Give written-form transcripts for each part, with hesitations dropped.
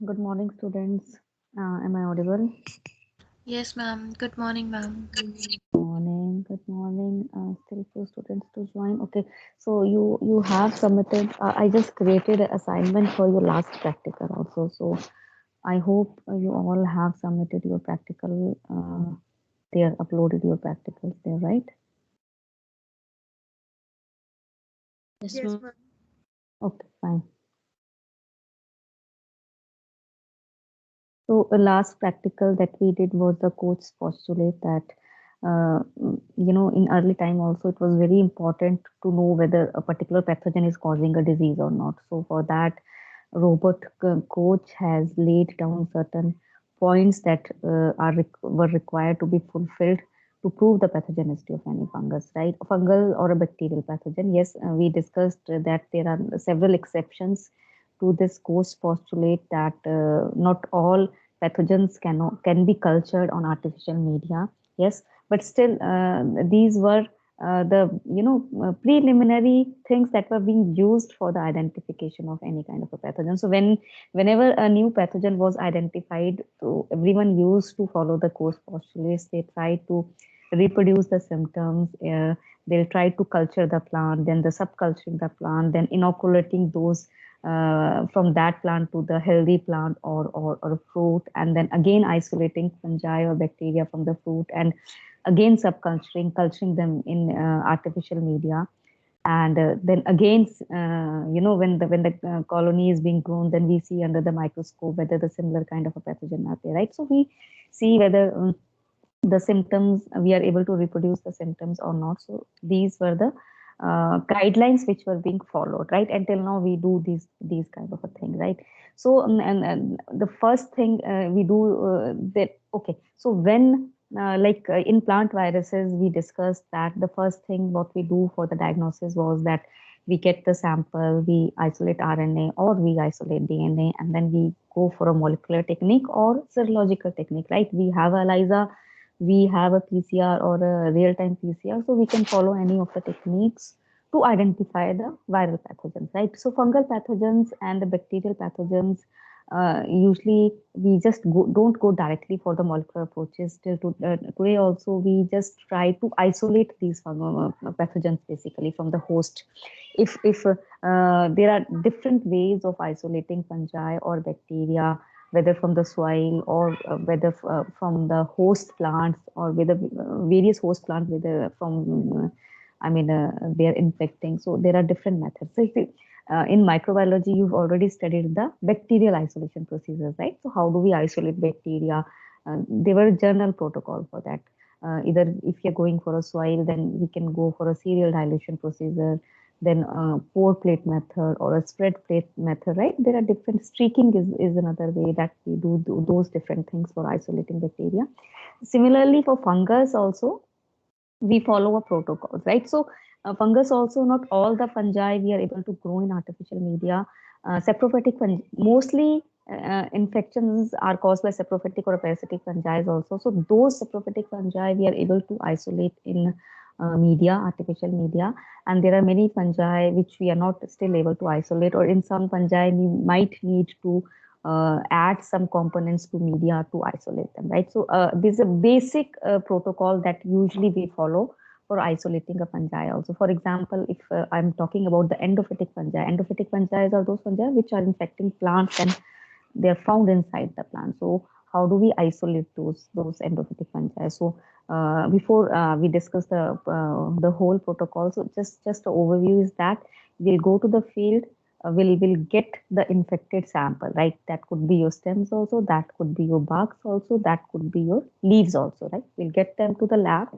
Good morning, students. Am I audible? Yes, ma'am. Good morning, ma'am. Morning. Good morning. Still few students to join. Okay. So you have submitted. I just created an assignment for your last practical also. So I hope you all have submitted your practical. There uploaded your practicals there, right? Yes, Yes, ma'am. ma'am. Okay, fine. So the last practical that we did was the coach postulate that in early time also it was very important to know whether a particular pathogen is causing a disease or not. So for that, Robert Koch has laid down certain points that were required to be fulfilled to prove the pathogenicity of any fungus, right? A fungal or a bacterial pathogen. Yes, we discussed that there are several exceptions to this Koch postulate that not all pathogens can be cultured on artificial media. Yes, but still, these were the preliminary things that were being used for the identification of any kind of a pathogen. So whenever a new pathogen was identified, so everyone used to follow the Koch postulates. They tried to reproduce the symptoms. They'll try to culture the plant, then the subculturing the plant, then inoculating those from that plant to the healthy plant or fruit, and then again isolating fungi or bacteria from the fruit, and again culturing them in artificial media. And then again, when the colony is being grown, then we see under the microscope whether the similar kind of a pathogen are there, right? So we see whether the symptoms we are able to reproduce the symptoms or not. So these were the guidelines which were being followed, right? Until now we do these kind of a thing, right? So and the first thing we do that okay, so when in plant viruses we discussed that the first thing what we do for the diagnosis was that we get the sample, we isolate RNA or we isolate DNA, and then we go for a molecular technique or serological technique, right? We have ELISA, we have a PCR or a real-time PCR, so we can follow any of the techniques to identify the viral pathogens, right? So fungal pathogens and the bacterial pathogens, usually we just don't go directly for the molecular approaches. Today also, we just try to isolate these fungal pathogens basically from the host. If there are different ways of isolating fungi or bacteria, whether from the soil or whether from the host plants or whether various host plants, whether from they are infecting. So there are different methods. So in microbiology, you've already studied the bacterial isolation procedures, right? So how do we isolate bacteria? There were journal protocol for that. Either if you're going for a soil, then we can go for a serial dilution procedure, then pour plate method or a spread plate method, right? There are different streaking is another way that we do those different things for isolating bacteria. Similarly, for fungus also, we follow a protocol, right? So fungus also, not all the fungi we are able to grow in artificial media. Saprophytic fungi, mostly infections are caused by saprophytic or parasitic fungi also. So those saprophytic fungi we are able to isolate in media, artificial media. And there are many fungi which we are not still able to isolate, or in some fungi we might need to add some components to media to isolate them, right? So this is a basic protocol that usually we follow for isolating a fungi also. For example, if I'm talking about the endophytic fungi are those fungi which are infecting plants and they are found inside the plant. So how do we isolate those endophytic fungi? So before we discuss the whole protocol, so just the overview is that we'll go to the field, will get the infected sample, right? That could be your stems also, that could be your barks also, that could be your leaves also, right? We'll get them to the lab.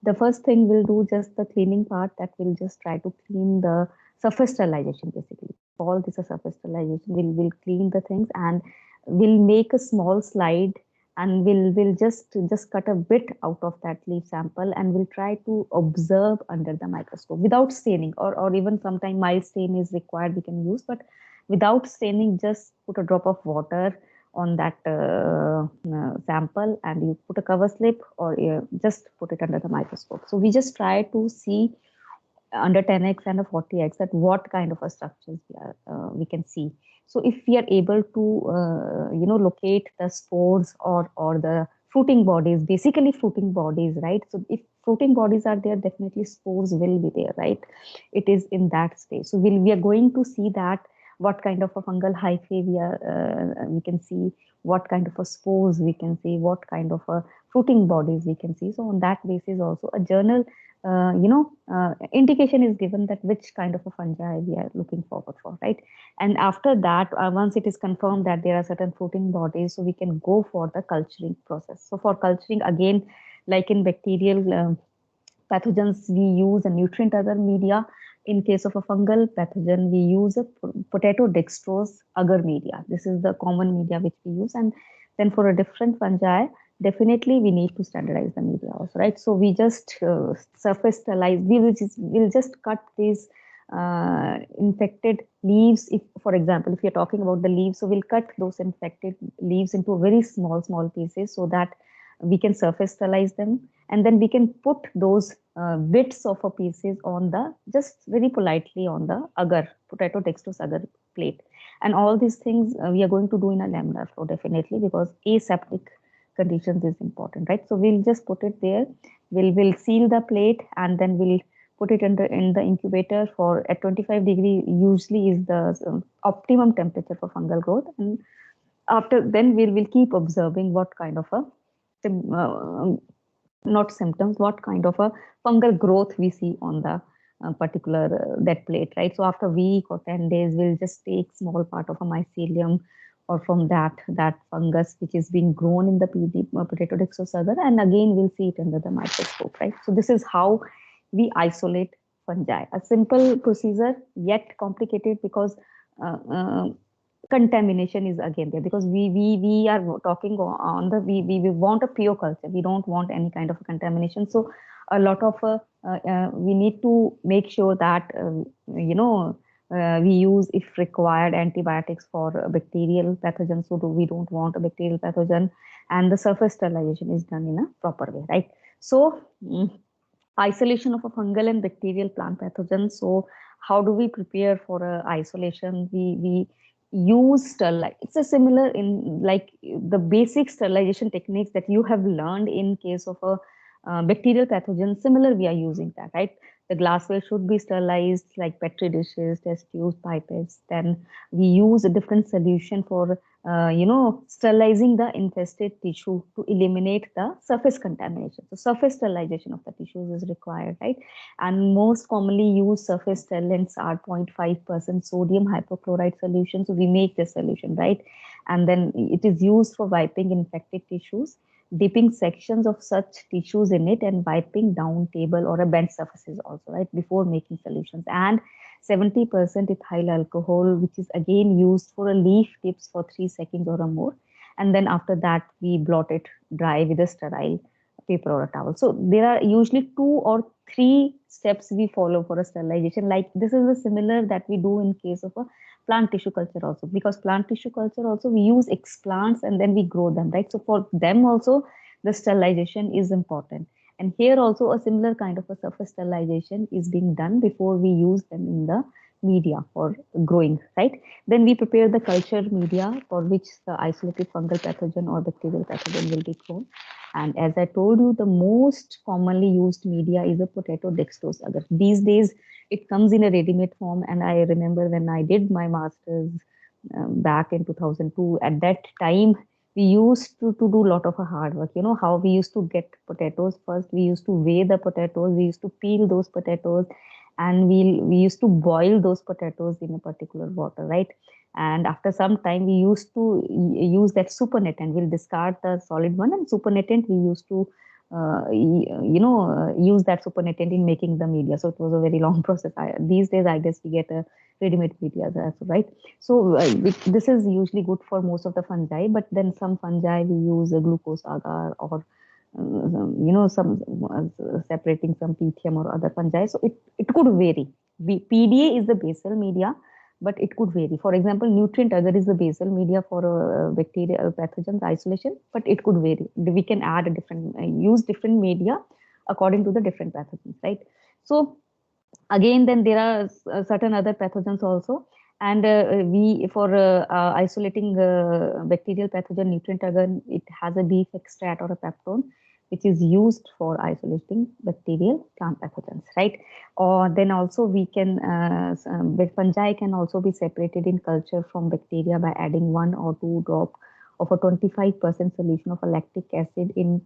The first thing we'll do just the cleaning part, that we'll just try to clean the surface sterilization basically. All this is surface sterilization. We'll clean the things and we'll make a small slide, and we'll just cut a bit out of that leaf sample, and we'll try to observe under the microscope without staining, or even sometimes mild stain is required, we can use, but without staining, just put a drop of water on that sample, and you put a cover slip, or just put it under the microscope. So we just try to see under 10x and a 40x that what kind of a structures we can see. So if we are able to locate the spores or the fruiting bodies, basically fruiting bodies, right? So if fruiting bodies are there, definitely spores will be there, right? It is in that space. So we are going to see that what kind of a fungal hyphae we can see, what kind of a spores we can see, what kind of a fruiting bodies we can see. So on that basis also a journal indication is given that which kind of a fungi we are looking forward for, right? And after that, once it is confirmed that there are certain fruiting bodies, so we can go for the culturing process. So for culturing, again, like in bacterial pathogens, we use a nutrient agar media. In case of a fungal pathogen, we use a potato dextrose agar media. This is the common media which we use. And then for a different fungi, definitely we need to standardize the media also, right? So we just surface sterilize. We'll just cut these infected leaves. If, for example, if you're talking about the leaves, so we'll cut those infected leaves into very small pieces so that we can surface sterilize them, and then we can put those bits of a pieces on the, just very politely on the agar, potato dextrose agar plate. And all these things we are going to do in a laminar flow, definitely, because aseptic conditions is important, right? So we'll just put it there. We'll seal the plate, and then we'll put it in the incubator for at 25 degree usually is the optimum temperature for fungal growth. And after then we'll keep observing what kind of a not symptoms, what kind of a fungal growth we see on the particular that plate, right? So after a week or 10 days, we'll just take small part of a mycelium or from that fungus which is being grown in the potato dextrose agar, and again we'll see it under the microscope, right? So this is how we isolate fungi. A simple procedure, yet complicated, because contamination is again there, because we are talking on the we want a pure culture. We don't want any kind of contamination. So a lot of we need to make sure that we use, if required, antibiotics for bacterial pathogens. So we don't want a bacterial pathogen, and the surface sterilization is done in a proper way, right? So isolation of a fungal and bacterial plant pathogens. So how do we prepare for isolation? We use it's a similar in like the basic sterilization techniques that you have learned in case of a bacterial pathogen. Similar, we are using that, right? The glassware should be sterilized, like petri dishes, test tubes, pipettes. Then we use a different solution for sterilizing the infested tissue to eliminate the surface contamination. So surface sterilization of the tissues is required, right? And most commonly used surface sterilants are 0.5% sodium hypochlorite solution. So we make this solution, right? And then it is used for wiping infected tissues, dipping sections of such tissues in it, and wiping down table or a bench surfaces also, right, before making solutions. And 70% ethyl alcohol, which is again used for a leaf tips for 3 seconds or more. And then after that, we blot it dry with a sterile paper or a towel. So there are usually 2 or 3 steps we follow for a sterilization. Like this is the similar that we do in case of a plant tissue culture also, because plant tissue culture also we use explants and then we grow them, right? So for them also the sterilization is important. And here also a similar kind of a surface sterilization is being done before we use them in the media for growing, right? Then we prepare the culture media for which the isolated fungal pathogen or bacterial pathogen will be grown. And as I told you, the most commonly used media is a potato dextrose agar. These days, it comes in a ready-made form. And I remember when I did my master's back in 2002, at that time, we used to do a lot of hard work. You know how we used to get potatoes first. We used to weigh the potatoes. We used to peel those potatoes, and we used to boil those potatoes in a particular water, right? And after some time, we used to use that supernatant. We'll discard the solid one, and supernatant we used to use that supernatant in making the media. So it was a very long process. These days, I guess we get a ready-made media, right? So this is usually good for most of the fungi, but then some fungi we use a glucose agar or some separating some pythium or other fungi. So it could vary. PDA is the basal media, but it could vary. For example, nutrient agar is the basal media for bacterial pathogens isolation, but it could vary. We can add a different, use different media according to the different pathogens, right? So again, then there are certain other pathogens also. And we for isolating bacterial pathogen nutrient agar it has a beef extract or a peptone which is used for isolating bacterial plant pathogens, right? Or then also we can fungi can also be separated in culture from bacteria by adding 1 or 2 drop of a 25% solution of a lactic acid in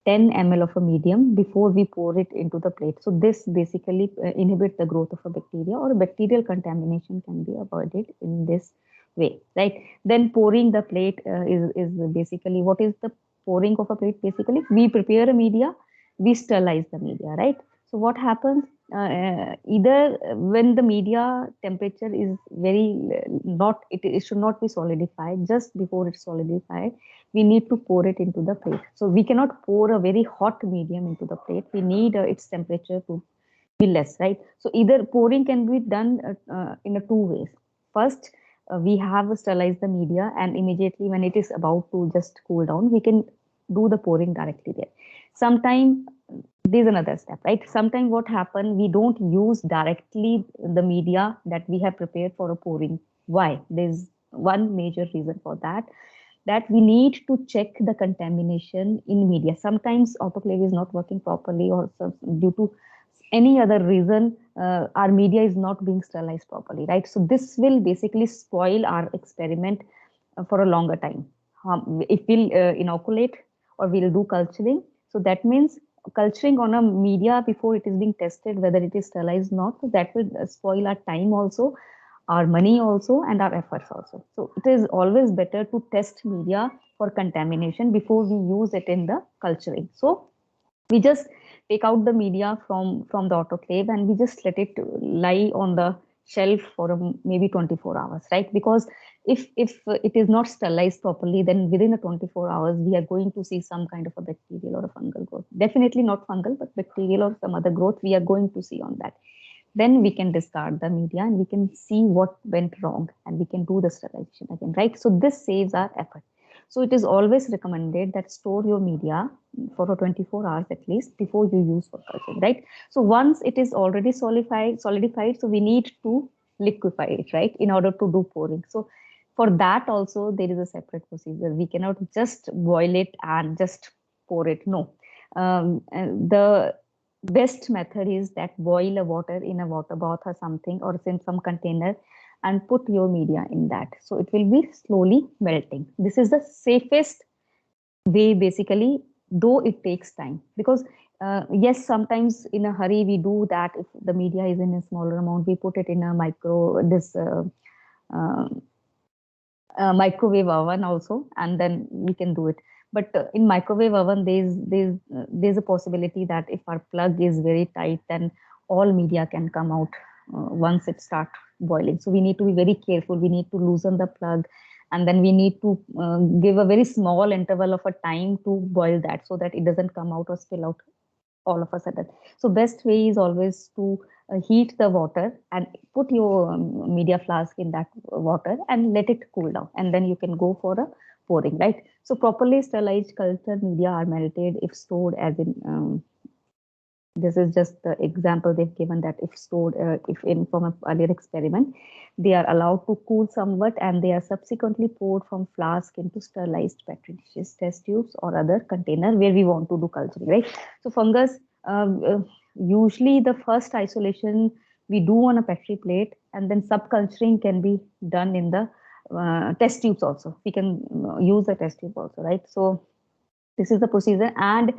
10 ml of a medium before we pour it into the plate. So this basically inhibits the growth of a bacteria, or bacterial contamination can be avoided in this way, right? Then pouring the plate is basically, what is the pouring of a plate? Basically, we prepare a media, we sterilize the media, right? So what happens? Either when the media temperature is very not, it should not be solidified. Just before it's solidified, we need to pour it into the plate. So we cannot pour a very hot medium into the plate. We need its temperature to be less, right? So either pouring can be done in a 2 ways. First, we have sterilized the media, and immediately when it is about to just cool down, we can do the pouring directly there. Sometime there's another step, right? Sometimes what happen, we don't use directly the media that we have prepared for a pouring. Why? There's one major reason for that, that we need to check the contamination in media. Sometimes autoclave is not working properly, or due to any other reason, our media is not being sterilized properly, right? So this will basically spoil our experiment for a longer time. If we'll inoculate or we'll do culturing, so that means culturing on a media before it is being tested whether it is sterilized or not, so that will spoil our time also, our money also, and our efforts also. So it is always better to test media for contamination before we use it in the culturing. So we just take out the media from the autoclave and we just let it lie on the shelf for maybe 24 hours, right? Because if it is not sterilized properly, then within the 24 hours we are going to see some kind of a bacterial or a fungal growth. Definitely not fungal, but bacterial or some other growth we are going to see on that. Then we can discard the media and we can see what went wrong, and we can do the sterilization again, right? So this saves our effort. So it is always recommended that store your media for 24 hours at least before you use for culturing, right? So once it is already solidified, so we need to liquefy it, right, in order to do pouring. So for that also there is a separate procedure. We cannot just boil it and just pour it. No. The best method is that boil a water in a water bath or something, or in some container, and put your media in that, so it will be slowly melting. This is the safest way basically, though it takes time, because yes, sometimes in a hurry we do that. If the media is in a smaller amount, we put it in a uh, microwave oven also, and then we can do it. But in microwave oven, there's a possibility that if our plug is very tight, then all media can come out once it start boiling. So we need to be very careful. We need to loosen the plug, and then we need to give a very small interval of a time to boil that, so that it doesn't come out or spill out all of a sudden. So best way is always to heat the water and put your media flask in that water and let it cool down, and then you can go for a pouring, right? So properly sterilized cultured media are melted if stored as in this is just the example they've given, that if stored if in from an earlier experiment, they are allowed to cool somewhat, and they are subsequently poured from flask into sterilized petri dishes, test tubes, or other container where we want to do culturing, right? So fungus, usually the first isolation we do on a petri plate, and then subculturing can be done in the test tubes also. We can use the test tube also, right? So this is the procedure. And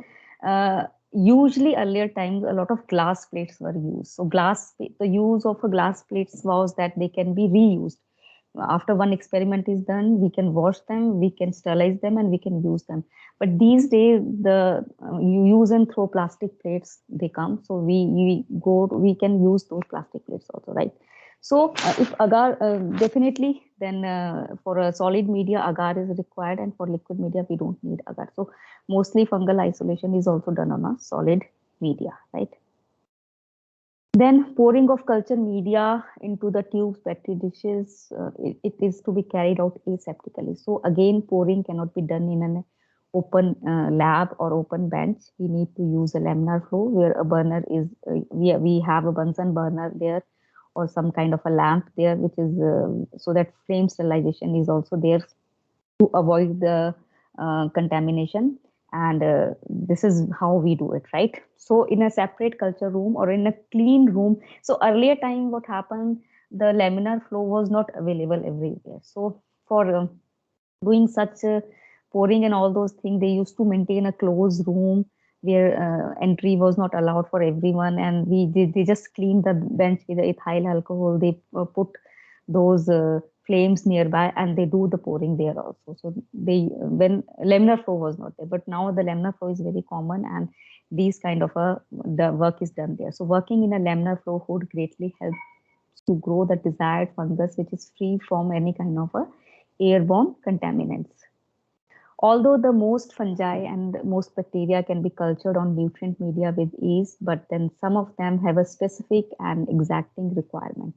usually earlier times a lot of glass plates were used. So the use of a glass plates was that they can be reused. After one experiment is done, we can wash them, we can sterilize them, and we can use them. But these days, the you use and throw plastic plates, they come. So we can use those plastic plates also, right? So if agar, definitely, then for a solid media, agar is required, and for liquid media, we don't need agar. So mostly fungal isolation is also done on a solid media, right? Then pouring of culture media into the tubes, petri dishes, it is to be carried out aseptically. So again, pouring cannot be done in an open lab or open bench. We need to use a laminar flow where a burner is, we have a Bunsen burner there, or some kind of a lamp there, which is so that flame sterilization is also there to avoid the contamination. And this is how we do it, right? So in a separate culture room or in a clean room. So earlier time, what happened, the laminar flow was not available everywhere. So for doing such pouring and all those things, they used to maintain a closed room where entry was not allowed for everyone, and they just cleaned the bench with the ethyl alcohol. They put those flames nearby, and they do the pouring there also. So they, when laminar flow was not there, but now the laminar flow is very common, and these kind of the work is done there. So working in a laminar flow hood greatly helps to grow the desired fungus, which is free from any kind of a airborne contaminants. Although the most fungi and most bacteria can be cultured on nutrient media with ease, but then some of them have a specific and exacting requirement.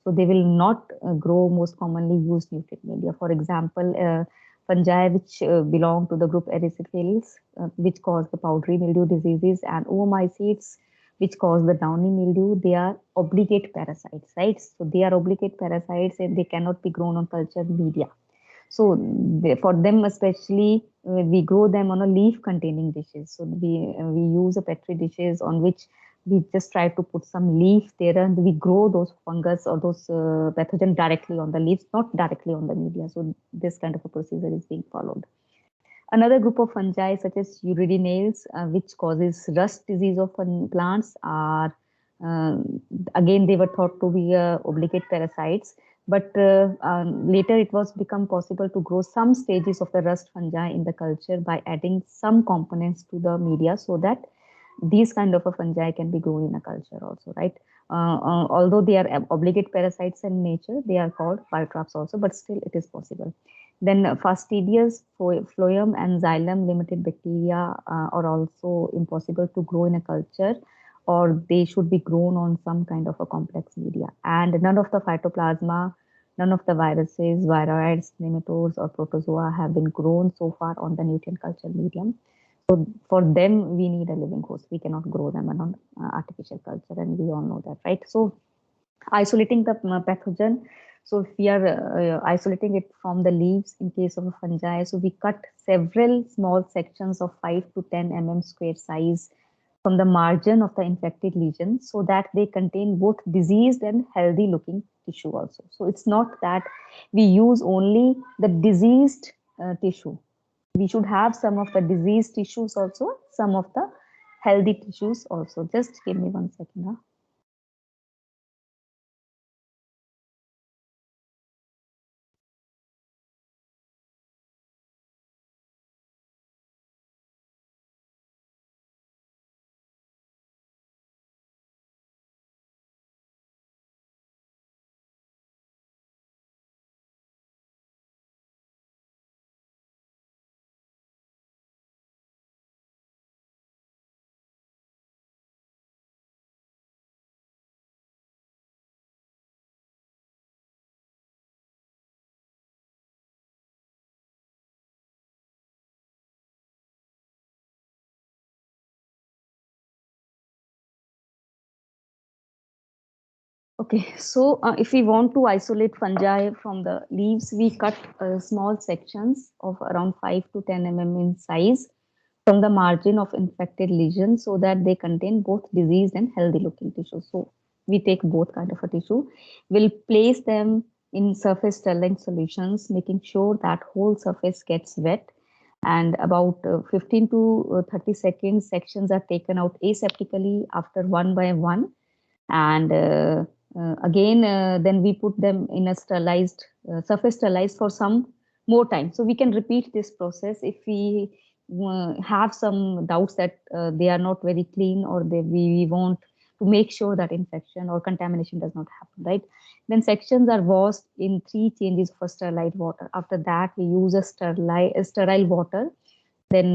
So they will not grow most commonly used nutrient media. For example, fungi which belong to the group Erysipelas, which cause the powdery mildew diseases, and oomycetes, which cause the downy mildew, they are obligate parasites, right? So they are obligate parasites and they cannot be grown on cultured media. So for them especially, we grow them on a leaf containing dishes. So we use a petri dishes on which we just try to put some leaf there, and we grow those fungus or those pathogen directly on the leaves, not directly on the media. So this kind of a procedure is being followed. Another group of fungi such as Uridanales, which causes rust disease of plants, are again they were thought to be obligate parasites, but later it was become possible to grow some stages of the rust fungi in the culture by adding some components to the media, so that these kind of a fungi can be grown in a culture also, right? Although they are obligate parasites in nature, they are called biotraps also, but still it is possible. Then fastidious, phloem, and xylem limited bacteria are also impossible to grow in a culture, or they should be grown on some kind of a complex media. And none of the phytoplasma, none of the viruses, viroids, nematodes, or protozoa have been grown so far on the nutrient culture medium. So for them, we need a living host. We cannot grow them on artificial culture, and we all know that, right? So isolating the pathogen. So if we are isolating it from the leaves in case of a fungi, so we cut several small sections of 5 to 10 mm square size from the margin of the infected lesion, so that they contain both diseased and healthy looking tissue also. So it's not that we use only the diseased tissue. We should have some of the diseased tissues also, some of the healthy tissues also. Just give me 1 second. Huh? Okay, so if we want to isolate fungi from the leaves, we cut small sections of around 5 to 10 mm in size from the margin of infected lesions, so that they contain both diseased and healthy looking tissue. So we take both kind of a tissue. We'll place them in surface sterile solutions, making sure that whole surface gets wet. And about 15 to 30 seconds, sections are taken out aseptically after one by one. And again, then we put them in a sterilized, surface sterilized for some more time. So we can repeat this process if we have some doubts that they are not very clean, or we want to make sure that infection or contamination does not happen, right? Then sections are washed in 3 changes of sterilized water. After that, we use a sterile water. Then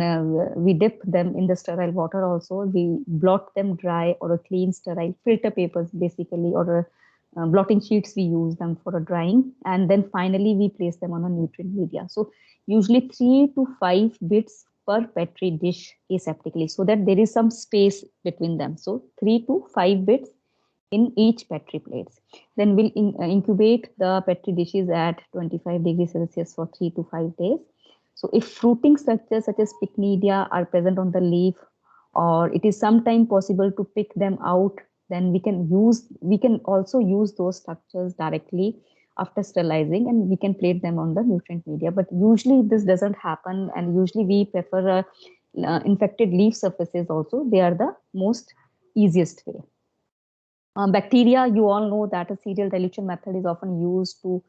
we dip them in the sterile water also. We blot them dry, or a clean sterile filter papers basically, or blotting sheets, we use them for a drying. And then finally we place them on a nutrient media. So usually 3 to 5 bits per petri dish aseptically, so that there is some space between them. So 3 to 5 bits in each Petri plates. Then we'll incubate the Petri dishes at 25 degrees Celsius for 3 to 5 days. So if fruiting structures such as pycnidia are present on the leaf, or it is sometime possible to pick them out, then we can also use those structures directly after sterilizing, and we can plate them on the nutrient media. But usually this doesn't happen, and usually we prefer infected leaf surfaces also. They are the most easiest way. Bacteria, you all know that a serial dilution method is often used to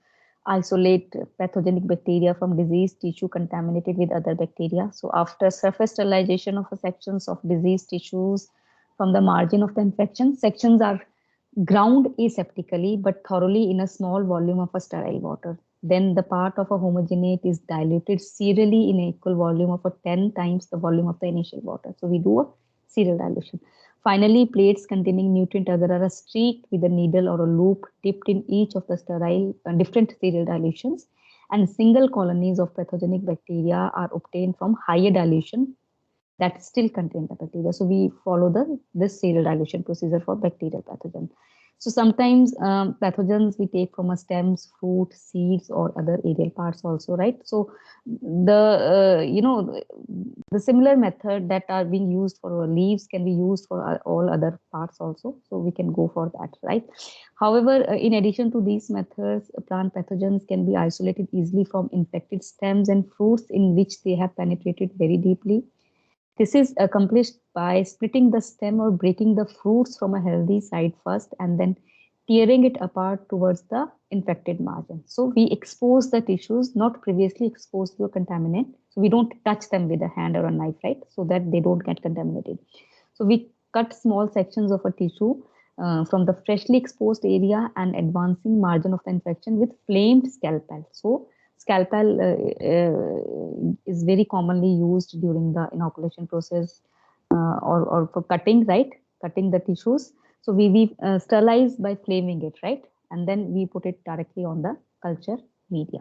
isolate pathogenic bacteria from diseased tissue contaminated with other bacteria. So after surface sterilization of sections of diseased tissues from the margin of the infection, sections are ground aseptically but thoroughly in a small volume of a sterile water. Then the part of a homogenate is diluted serially in an equal volume of 10 times the volume of the initial water. So we do a serial dilution. Finally, plates containing nutrient agar are streaked with a needle or a loop dipped in each of the sterile different serial dilutions, and single colonies of pathogenic bacteria are obtained from higher dilution that still contain the bacteria. So we follow this serial dilution procedure for bacterial pathogen. So sometimes pathogens we take from a stems, fruit, seeds, or other aerial parts also, right? So the similar method that are being used for our leaves can be used for all other parts also. So we can go for that, right? However, in addition to these methods, plant pathogens can be isolated easily from infected stems and fruits in which they have penetrated very deeply. This is accomplished by splitting the stem or breaking the fruits from a healthy side first and then tearing it apart towards the infected margin. So we expose the tissues not previously exposed to a contaminant. So we don't touch them with a hand or a knife, right? So that they don't get contaminated. So we cut small sections of a tissue from the freshly exposed area and advancing margin of the infection with flamed scalpel. So scalpel is very commonly used during the inoculation process or for cutting, right? Cutting the tissues. So we sterilize by flaming it, right? And then we put it directly on the culture media.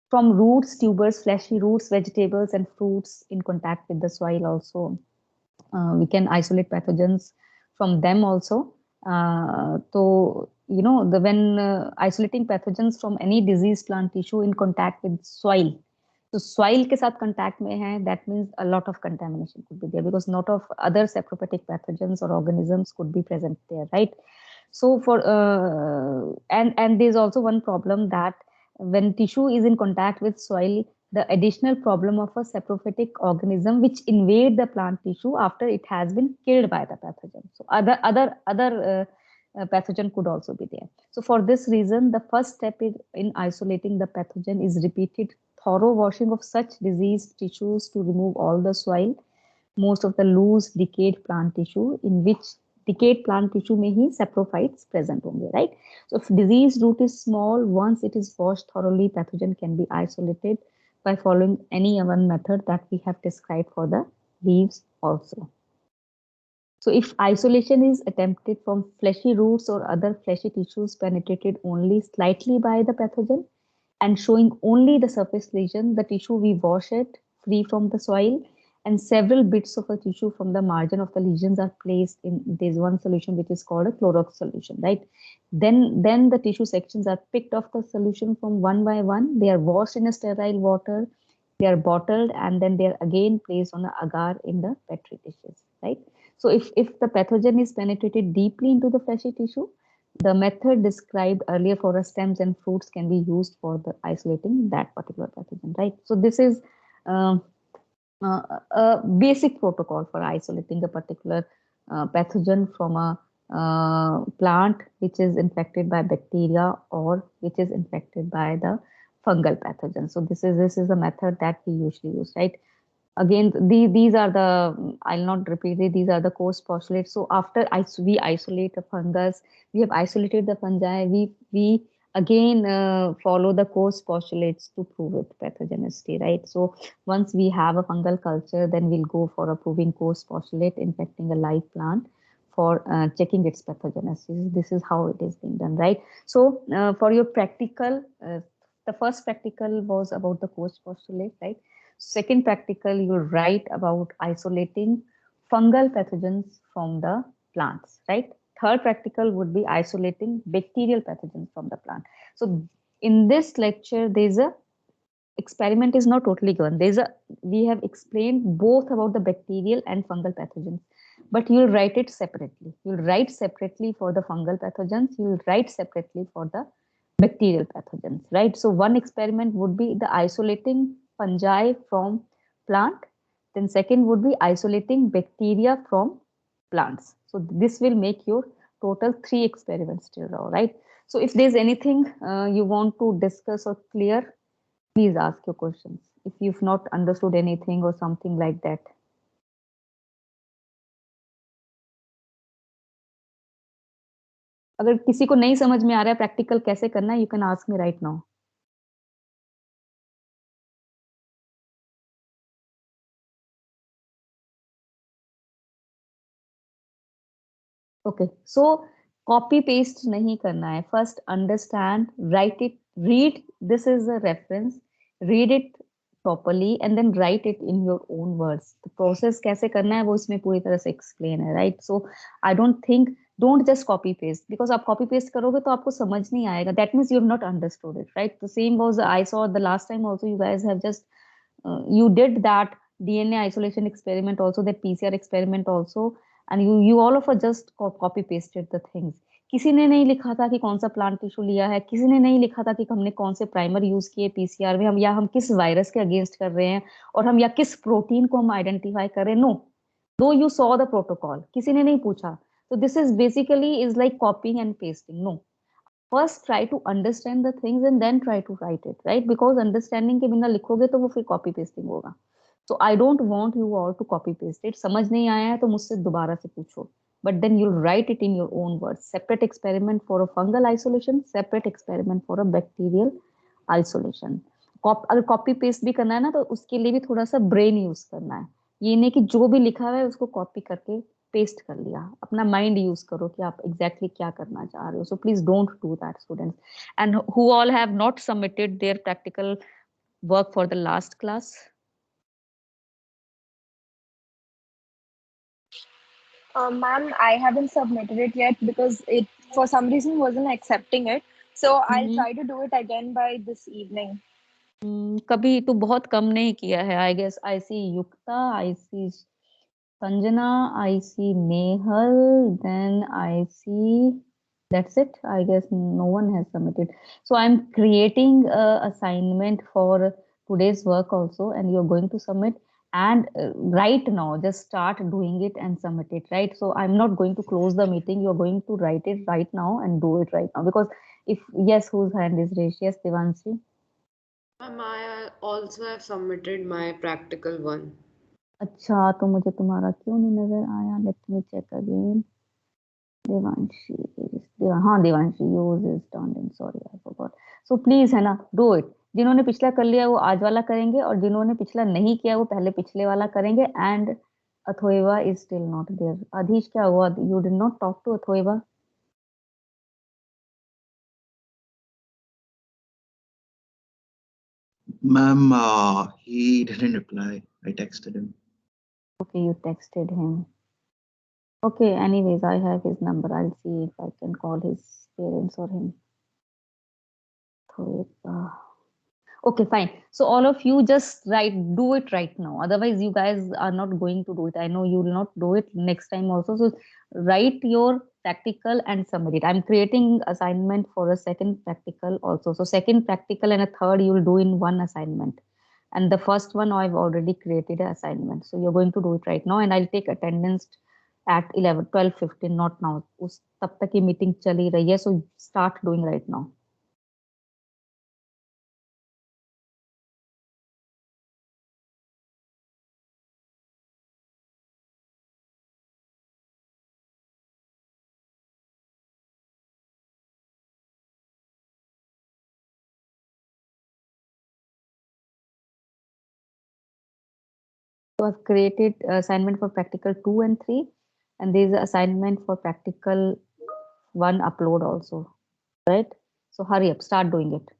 From roots, tubers, fleshy roots, vegetables, and fruits in contact with the soil also, we can isolate pathogens from them also. So when isolating pathogens from any diseased plant tissue in contact with soil, so soil के साथ contact में है, that means a lot of contamination could be there because not of other saprophytic pathogens or organisms could be present there, right? So for and there's also one problem that when tissue is in contact with soil, the additional problem of a saprophytic organism which invade the plant tissue after it has been killed by the pathogen. So other pathogen could also be there. So for this reason, the first step in isolating the pathogen is repeated thorough washing of such diseased tissues to remove all the soil, most of the loose decayed plant tissue in which decayed plant tissue may he saprophytes present only, right? So if disease root is small, once it is washed thoroughly, pathogen can be isolated by following any one method that we have described for the leaves also. So if isolation is attempted from fleshy roots or other fleshy tissues penetrated only slightly by the pathogen and showing only the surface lesion, the tissue we wash it free from the soil, and several bits of a tissue from the margin of the lesions are placed in this one solution which is called a Clorox solution, right? Then the tissue sections are picked off the solution from one by one. They are washed in a sterile water, they are bottled, and then they are again placed on an agar in the Petri dishes, right? So if the pathogen is penetrated deeply into the fleshy tissue, the method described earlier for the stems and fruits can be used for the isolating that particular pathogen, right? So this is a basic protocol for isolating a particular pathogen from a plant which is infected by bacteria or which is infected by the fungal pathogen. So this is a method that we usually use, right? Again, these are the, I'll not repeat it, these are the course postulates. So after we isolate the fungus, we have isolated the fungi, we again follow the course postulates to prove it pathogenicity, right? So once we have a fungal culture, then we'll go for a proving course postulate infecting a live plant for checking its pathogenicity. This is how it is being done, right? So for your practical, the first practical was about the course postulate, right? Second practical, you write about isolating fungal pathogens from the plants, right? third practical would be isolating bacterial pathogens from the plant. So in this lecture, there's a experiment is not totally given. We have explained both about the bacterial and fungal pathogens, but you'll write it separately. You'll write separately for the fungal pathogens. You'll write separately for the bacterial pathogens, right? So one experiment would be the isolating fungi from plant. Then second would be isolating bacteria from plants. So this will make your total 3 experiments till now, right? So if there's anything you want to discuss or clear, please ask your questions if you've not understood anything or something like that. अगर किसी को नहीं समझ में आ रहा है practical कैसे करना है, you can ask me right now. Okay, so copy paste नहीं करना है. First understand, write it, read, this is a reference, read it properly and then write it in your own words. तो process कैसे करना है वो इसमें पूरी तरह से एक्सप्लेन है, right? So I don't think, don't just copy paste, because आप कॉपी पेस्ट करोगे तो आपको समझ नहीं आएगा. That means you have not understood it, right? The same was I saw the last time also. You guys have just you did that DNA isolation experiment also, that PCR experiment also, and you all of us just copy pasted the things. किसी ने नहीं लिखा था कि कौन सा plant tissue लिया है, किसी ने नहीं लिखा था कि हमने कौन से प्राइमर यूज किए पीसीआर में, हम या हम किस वायरस के अगेंस्ट कर रहे हैं और हम या किस प्रोटीन को हम आइडेंटिफाई कर रहे हैं. नो, दो यू सॉ द प्रोटोकॉल, किसी ने नहीं पूछा. तो this is basically is like copying and pasting. No, first try to understand the things and then try to write it, right? Because understanding के बिना लिखोगे तो वो फिर कॉपी पेस्टिंग होगा. So I don't want you all to copy paste it. समझ नहीं आया है तो मुझसे दोबारा से पूछो, but then you'll write it in your own words. Separate experiment for a fungal isolation, separate experiment for a bacterial isolation. अगर कॉपी पेस्ट भी करना है ना तो उसके लिए भी थोड़ा सा ब्रेन यूज करना है. ये नहीं कि जो भी लिखा हुआ है उसको कॉपी करके पेस्ट कर लिया. अपना माइंड यूज करो कि आप एग्जैक्टली क्या करना चाह रहे हो. So please don't do that students. And who all have not submitted there practical work for the last class? Ma'am, I haven't submitted it yet because it for some reason wasn't accepting it. So I'll try to do it again by this evening. कभी तो बहुत कम नहीं किया है. I guess I see Yukta, I see Sanjana, I see Nehal, then I see, that's it. I guess no one has submitted. So I'm creating a assignment for today's work also, and you're going to submit. And right now, just start doing it and submit it, right? So I'm not going to close the meeting. You're going to write it right now and do it right now. Because if, yes, whose hand is raised? Yes, Devanshi. Ma'am, I also have submitted my practical one. अच्छा, तो मुझे तुम्हारा क्यों नहीं नजर आया? Let me check again. Devanshi, हाँ Devanshi, yours is done and sorry I forgot. So please है ना, do it. जिन्होंने पिछला कर लिया वो आज वाला करेंगे और जिन्होंने पिछला नहीं किया वो पहले पिछले वाला करेंगे. And अथोएवा is still not there. आधीश क्या हुआ? You did not talk to अथोएवा? Ma'am, he didn't reply. I texted him. Okay, you texted him. Okay, anyways, I have his number. I'll see if I can call his parents or him. Okay, fine. So all of you just do it right now. Otherwise, you guys are not going to do it. I know you will not do it next time also. So write your practical and submit it. I'm creating assignment for a second practical also. So second practical and a third you will do in one assignment. And the first one I've already created an assignment. So you're going to do it right now and I'll take attendance at 11, 12:15, not now. उस तब तक ये meeting चल ही रही है. So start doing right now. So I've created assignment for practical 2 and 3, and there's an assignment for practical 1 upload also, right? So hurry up, start doing it.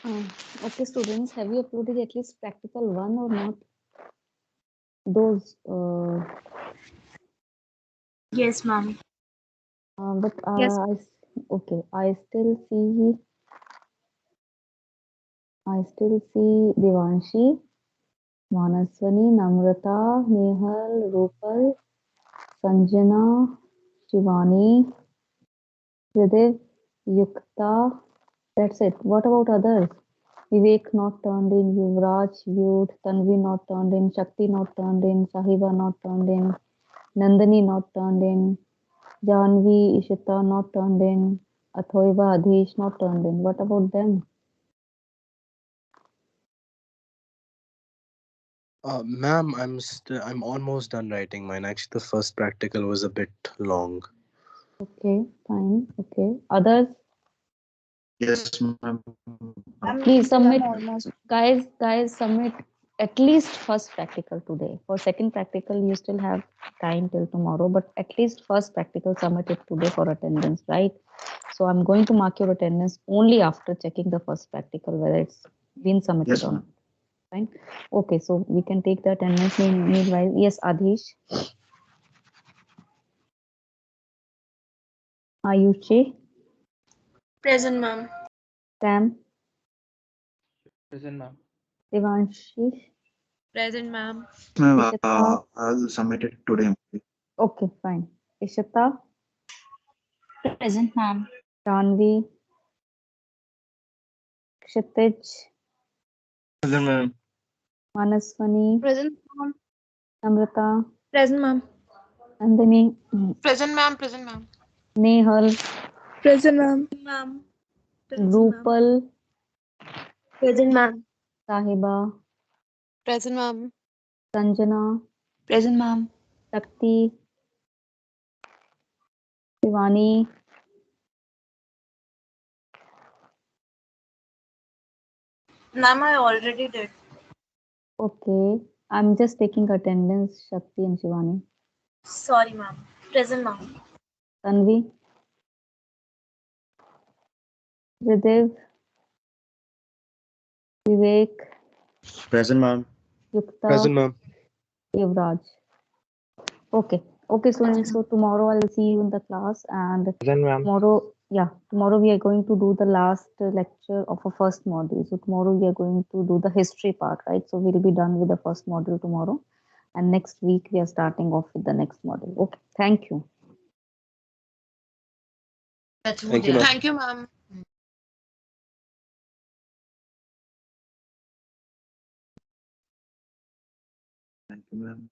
Okay, students, have you uploaded at least practical one or not? Those, Yes, ma'am. but Yes. okay, I still see Devanshi, Manaswani, Namrata, Nehal, Rupal, Sanjana, Shivani, Tridev, Yukta. That's it. What about others? Vivek not turned in, Yuvraj, viewed, Tanvi not turned in, Shakti not turned in, Sahiba not turned in, Nandini not turned in, Janvi, Ishita not turned in, Athoiva, Adhish not turned in. What about them? Ma'am, I'm almost done writing mine. Actually, the first practical was a bit long. Okay, fine. Okay. Others, Yes, ma'am. please submit. I'm almost. Guys, submit at least first practical today. For second practical, you still have time till tomorrow, but at least first practical submit it today for attendance, right? So I'm going to mark your attendance only after checking the first practical, whether it's been submitted Yes, or not. ma'am. Fine. Okay, so we can take the attendance meanwhile. Yes, Adhish, Ayushi, Present, ma'am. Sam, Present, ma'am. Devanshi, Present, ma'am. Yes, ma'am. Ishita. I'll submit it today only. Okay, fine. Ishita, Present, ma'am. Tanvi, Kshitij, Present, ma'am. Manaswani, Present, ma'am. Namrata, Present, ma'am. Nandini, Present, ma'am. Present, ma'am. Nehal, Present, ma'am. Ma'am. Present, ma'am. Rupal, Present, ma'am. Sahiba, Present, ma'am. Sanjana, Present, ma'am. Shakti, Shivani, Ma'am, I already did. okay. I'm just taking attendance, Shakti and Shivani. Sorry, ma'am. Present, ma'am. Tanvi, Ridev, Vivek, Present, ma'am. Yukta, Present, ma'am. Yuvraj. Okay. Okay, students. So tomorrow I'll see you in the class, and Present, ma'am. tomorrow we are going to do the last lecture of a first module. So tomorrow we are going to do the history part, right? So we'll be done with the first module tomorrow, and next week we are starting off with the next module. Okay. Thank you. Thank you, ma'am. Thank you, ma'am. Thank you, ma'am.